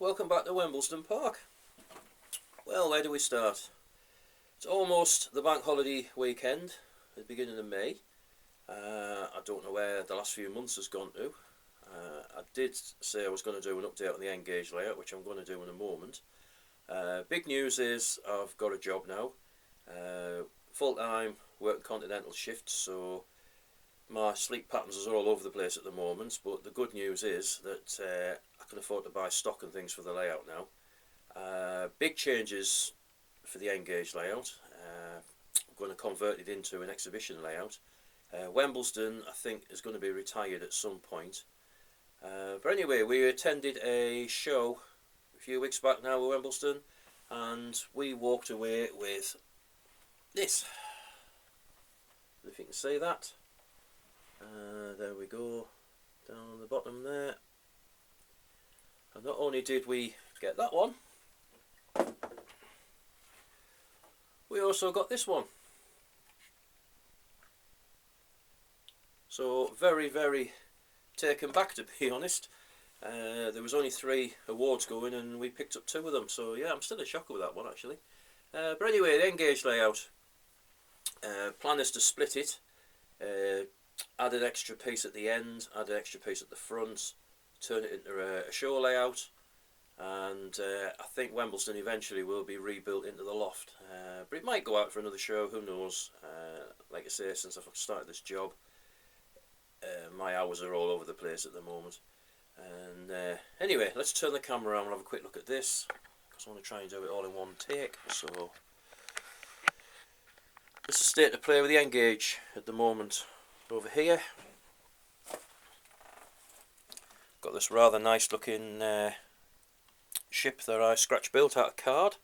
welcome back to Wembleston Park. Well, where do we start? It's almost the bank holiday weekend, at the beginning of May. I don't know where the last few months has gone to. I did say I was going to do an update on the N-Gage layout, which I'm going to do in a moment. Big news is I've got a job now. Full-time, working continental shifts, so my sleep patterns are all over the place at the moment, but the good news is that I can afford to buy stock and things for the layout now. Big changes for the N-Gage layout. I'm going to convert it into an exhibition layout. Wembleston, I think, is going to be retired at some point. But anyway, we attended a show a few weeks back now at Wembleston, and we walked away with this. If you can see that. There we go, down on the bottom there. And not only did we get that one, we also got this one. So very, very taken back, to be honest. There was only 3 awards going and we picked up 2 of them, so yeah, I'm still in shock with that one actually. But anyway, the N-Gage layout, plan is to split it, add an extra piece at the end, add an extra piece at the front, turn it into a show layout, and I think Wembleston eventually will be rebuilt into the loft, but it might go out for another show, who knows. Like I say, since I've started this job, my hours are all over the place at the moment. And anyway, let's turn the camera around and have a quick look at this, because I want to try and do it all in one take. So this is the state of play with the N-Gage at the moment. Over here, got this rather nice looking ship that I scratch built out of card.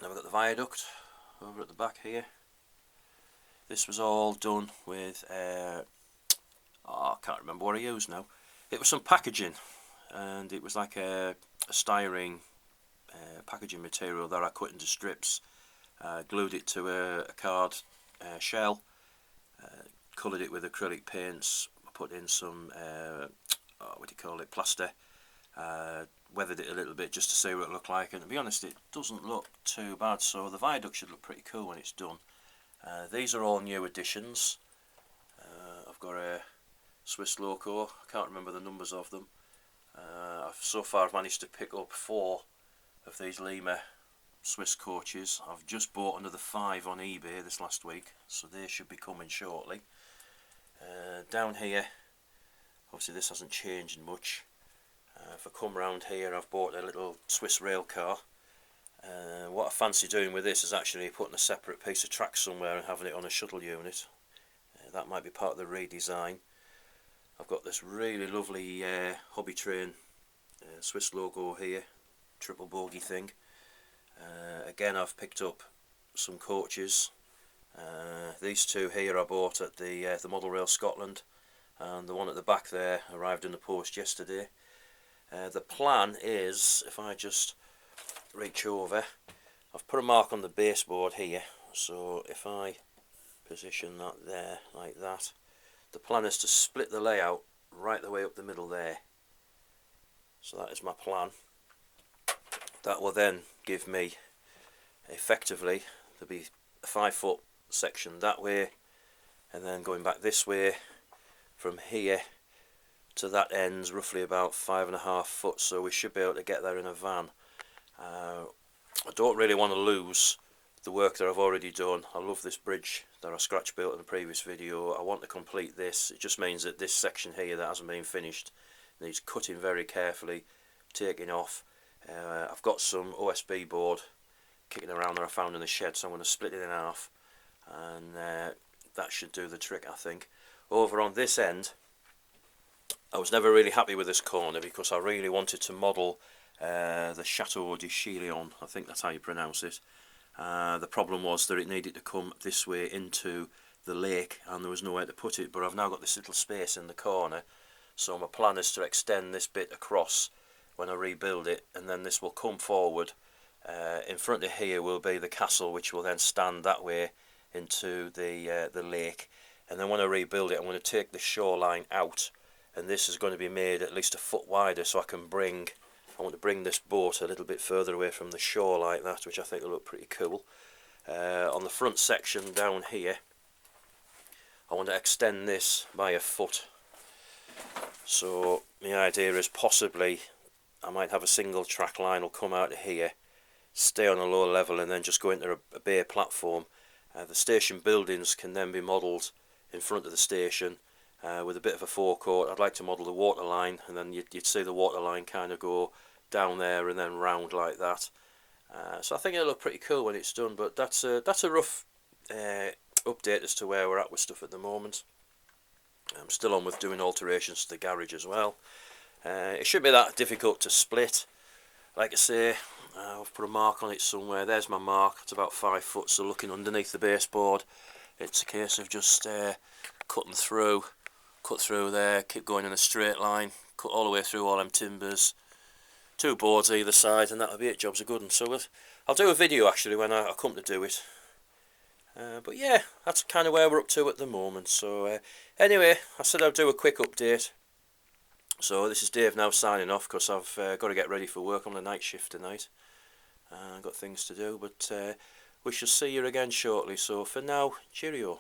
Now we've got the viaduct over at the back here. This was all done with, I can't remember what I used now. It was some packaging, and it was like a styrene packaging material that I cut into strips, glued it to a card shell, coloured it with acrylic paints, put in some, plaster, weathered it a little bit just to see what it looked like, and to be honest it doesn't look too bad, so the viaduct should look pretty cool when it's done. These are all new additions. I've got a Swiss Loco, I can't remember the numbers of them. So far I've managed to pick up 4 of these Lima Swiss coaches. I've just bought another 5 on eBay this last week, so they should be coming shortly. Down here, obviously this hasn't changed much. If I come round here, I've bought a little Swiss rail car. What I fancy doing with this is actually putting a separate piece of track somewhere and having it on a shuttle unit. That might be part of the redesign. I've got this really lovely hobby train Swiss logo here, triple bogie thing. Again, I've picked up some coaches. These 2 here I bought at the Model Rail Scotland, and the one at the back there arrived in the post yesterday. The plan is, if I just reach over, I've put a mark on the baseboard here, so if I position that there like that, the plan is to split the layout right the way up the middle there. So that is my plan. That will then give me, effectively, there'll be a 5-foot section that way, and then going back this way from here to that end's roughly about 5.5 foot, so we should be able to get there in a van. I don't really want to lose the work that I've already done. I love this bridge that I scratch built in the previous video. I want to complete this. It just means that this section here that hasn't been finished needs cutting very carefully, taking off. I've got some OSB board kicking around that I found in the shed, so I'm going to split it in half, and that should do the trick, I think. Over on this end, I was never really happy with this corner because I really wanted to model the Chateau de Chillon, I think that's how you pronounce it. The problem was that it needed to come this way into the lake and there was nowhere to put it, but I've now got this little space in the corner, so my plan is to extend this bit across when I rebuild it, and then this will come forward. In front of here will be the castle, which will then stand that way into the lake, and then when I rebuild it I'm going to take the shoreline out and this is going to be made at least a foot wider, so I want to bring this boat a little bit further away from the shore like that, which I think will look pretty cool. On the front section down here, I want to extend this by a foot. So the idea is possibly I might have a single track line will come out of here, stay on a low level, and then just go into a bay platform. The station buildings can then be modelled in front of the station with a bit of a forecourt. I'd like to model the water line, and then you'd see the water line kind of go down there and then round like that. So I think it'll look pretty cool when it's done, but that's a rough update as to where we're at with stuff at the moment. I'm still on with doing alterations to the garage as well. It shouldn't be that difficult to split. Like I say, I've put a mark on it somewhere. There's my mark. It's about 5 foot, so looking underneath the baseboard, it's a case of just cutting through, cut through there, keep going in a straight line, cut all the way through all them timbers, 2 boards either side, and that'll be it. Job's a good one. So I'll do a video actually when I come to do it. But yeah, that's kind of where we're up to at the moment. So anyway, I said I'd do a quick update. So this is Dave now signing off, because I've got to get ready for work on the night shift tonight. I've got things to do, but we shall see you again shortly. So for now, cheerio.